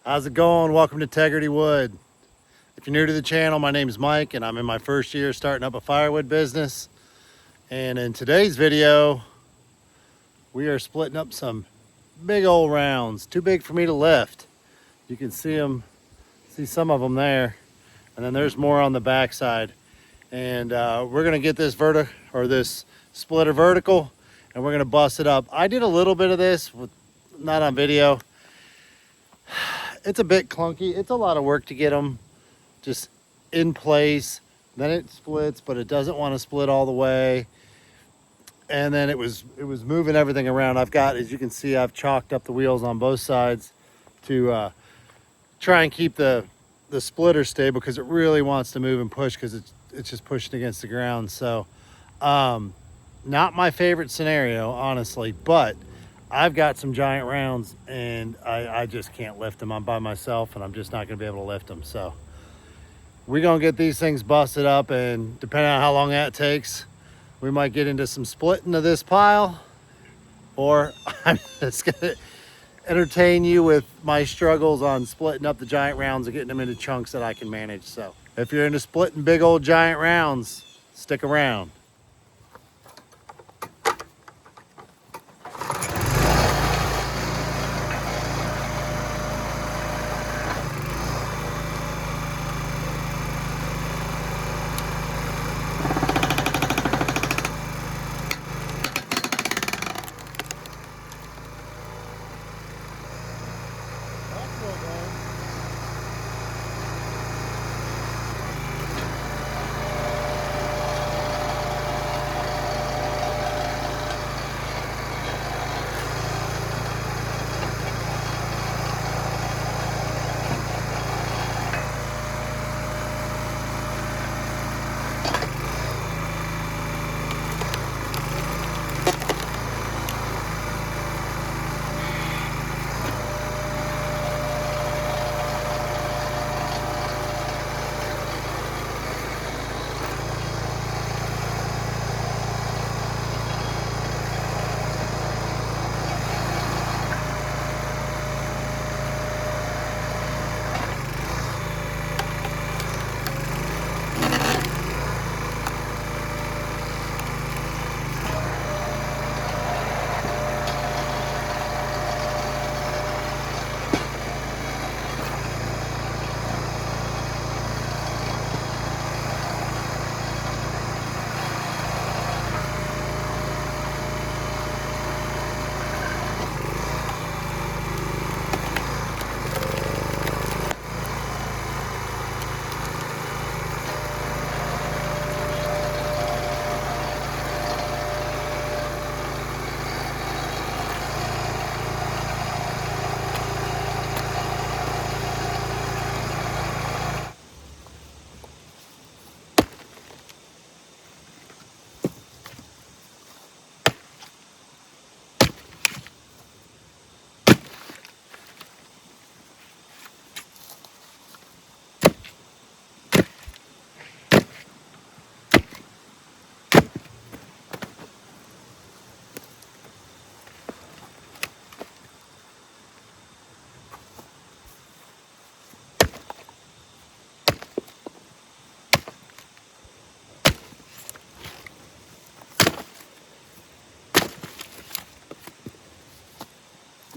How's it going? Welcome to Tegridywood. If you're new to the channel, my name is Mike and I'm in my first year starting up a firewood business. And in today's video, we are splitting up some big old rounds, too big for me to lift. You can see some of them there. And then there's more on the back side. And we're gonna get this this splitter vertical and we're gonna bust it up. I did a little bit of this, not on video. It's a bit clunky. It's a lot of work to get them just in place. Then it splits, but it doesn't want to split all the way. And then it was moving everything around. I've got, as you can see, I've chalked up the wheels on both sides to try and keep the splitter stable because it really wants to move and push because it's just pushing against the ground. So not my favorite scenario, honestly, but I've got some giant rounds and I just can't lift them. I'm by myself and I'm just not gonna be able to lift them. So we're gonna get these things busted up, and depending on how long that takes, we might get into some splitting of this pile, or I'm just gonna entertain you with my struggles on splitting up the giant rounds and getting them into chunks that I can manage. So if you're into splitting big old giant rounds, stick around.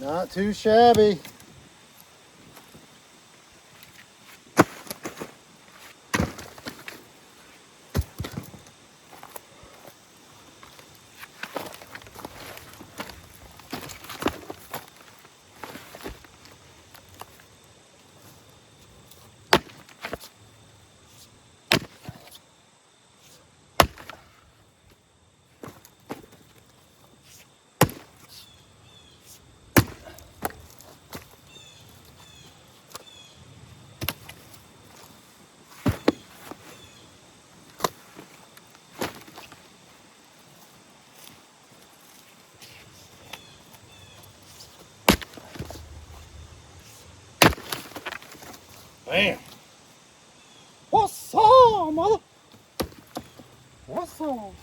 Not too shabby. Bam. What's up, mother? What's up?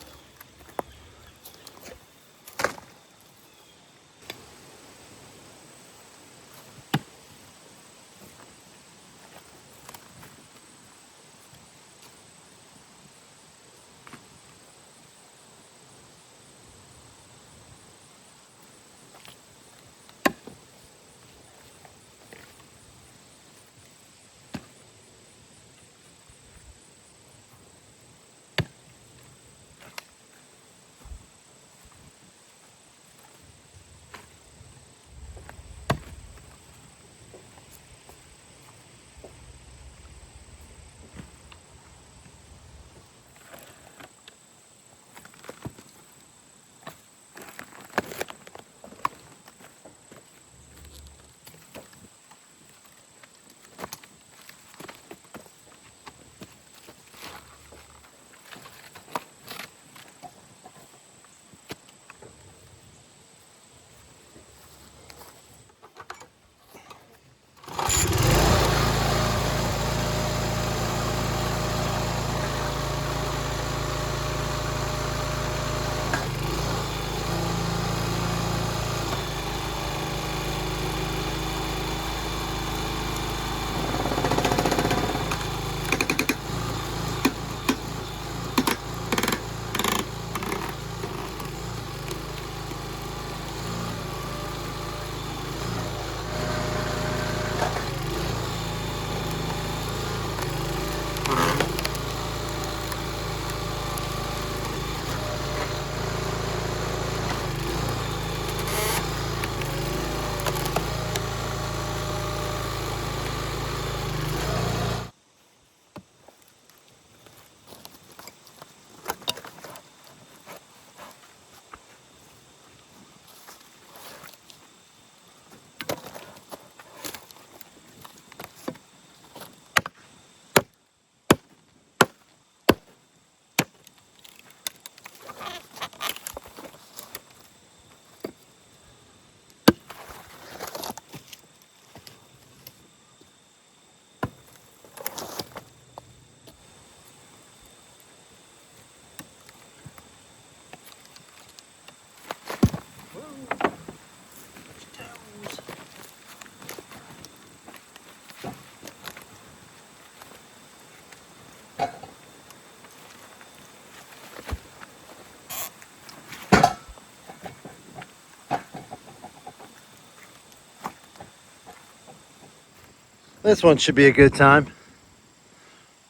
This one should be a good time.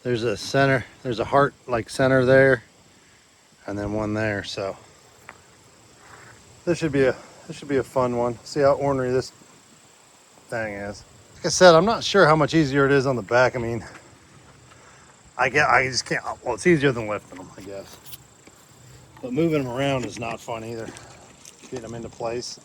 There's a center, there's a heart like center there, and then one there. So this should be a fun one. See how ornery this thing is. Like I said, I'm not sure how much easier it is on the back. I mean, I just can't. Well, it's easier than lifting them, I guess. But moving them around is not fun either. Getting them into place.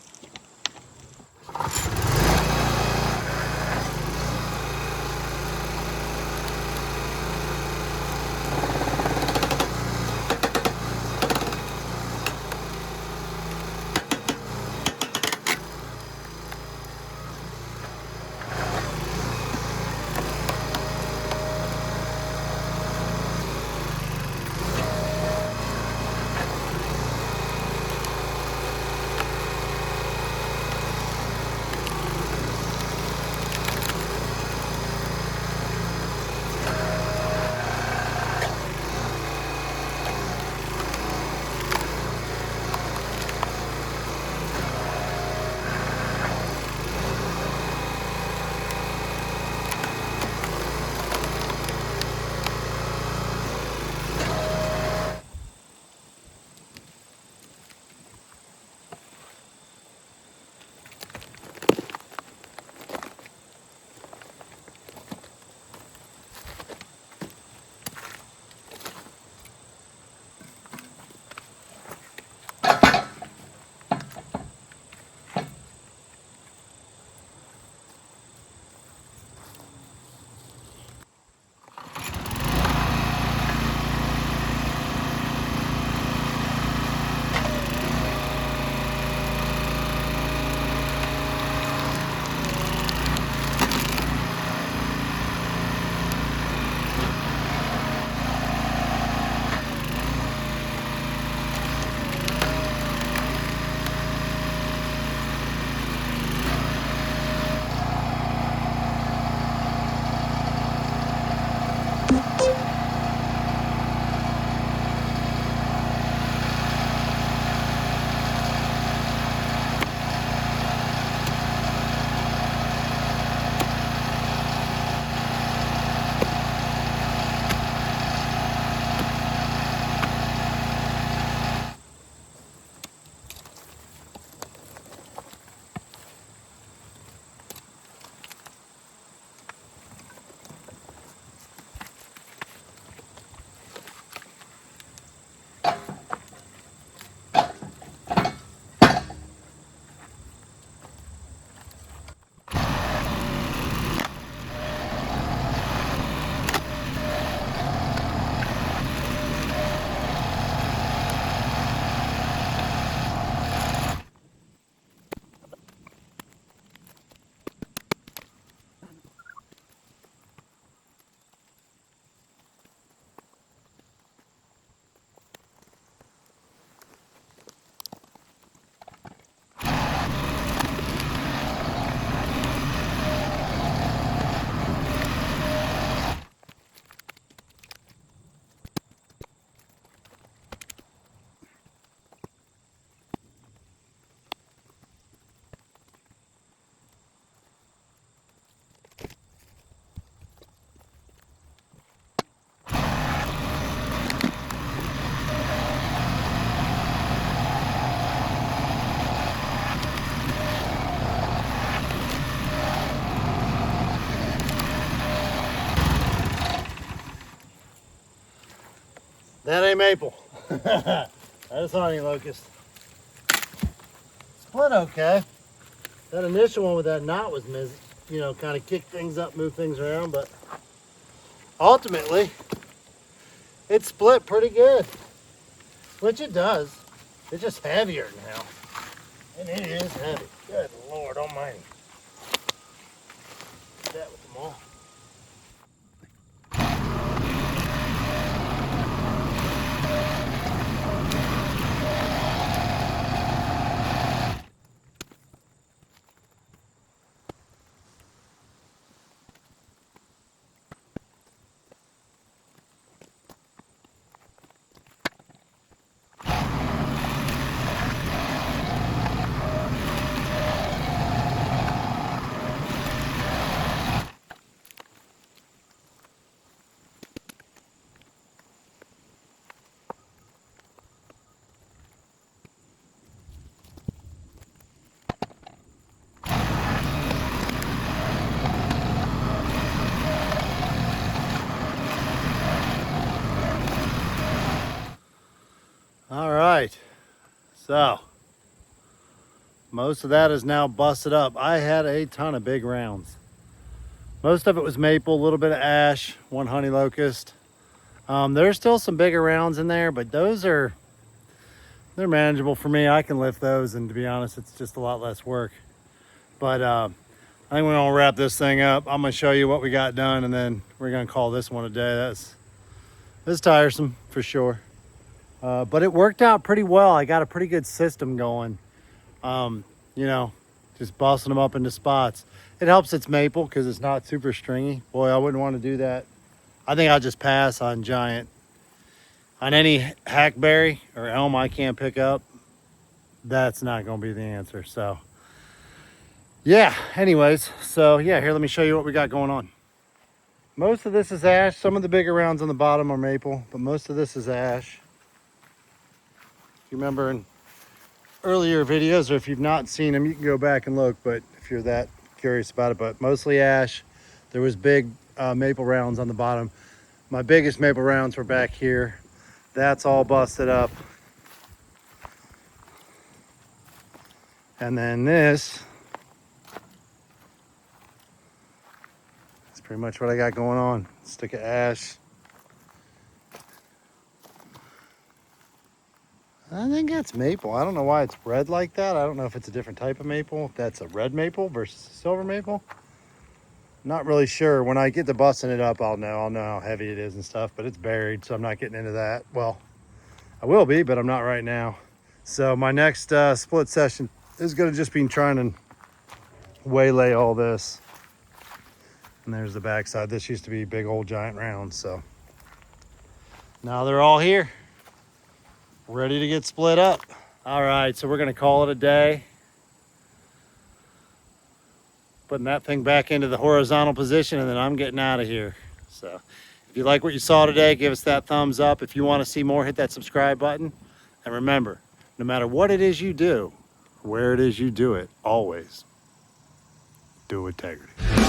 That ain't maple. That's honey locust. Split okay. That initial one with that knot was, kind of kicked things up, moved things around, but ultimately, it split pretty good. Which it does. It's just heavier now. And it is heavy. Good Lord almighty. Do that with them all. So most of that is now busted up. I had a ton of big rounds. Most of it was maple, a little bit of ash, one honey locust. There's still some bigger rounds in there, but they're manageable for me. I can lift those, and to be honest, it's just a lot less work. But I think we're gonna wrap this thing up. I'm gonna show you what we got done, and then we're gonna call this one a day. That's tiresome for sure. But it worked out pretty well. I got a pretty good system going. You know, just busting them up into spots. It helps it's maple because it's not super stringy. Boy, I wouldn't want to do that. I think I'll just pass on giant. On any hackberry or elm I can't pick up, that's not going to be the answer. So, yeah, anyways. So, yeah, here, let me show you what we got going on. Most of this is ash. Some of the bigger rounds on the bottom are maple, but most of this is ash. If you remember in earlier videos, or if you've not seen them, you can go back and look, but if you're that curious about it, but mostly ash. There was big maple rounds on the bottom. My biggest maple rounds were back here. That's all busted up. And then this is pretty much what I got going on. Stick of ash. I think that's maple. I don't know why it's red like that. I don't know if it's a different type of maple. If that's a red maple versus silver maple. Not really sure. When I get to busting it up, I'll know how heavy it is and stuff, but it's buried, so I'm not getting into that. Well, I will be, but I'm not right now. So my next split session is gonna just be trying to waylay all this. And there's the backside. This used to be big old giant rounds, so now they're all here, ready to get split up. All right, so we're gonna call it a day. Putting that thing back into the horizontal position, and then I'm getting out of here. So if you like what you saw today, give us that thumbs up. If you want to see more, hit that subscribe button. And remember, no matter what it is you do, where it is you do it, always do it with integrity.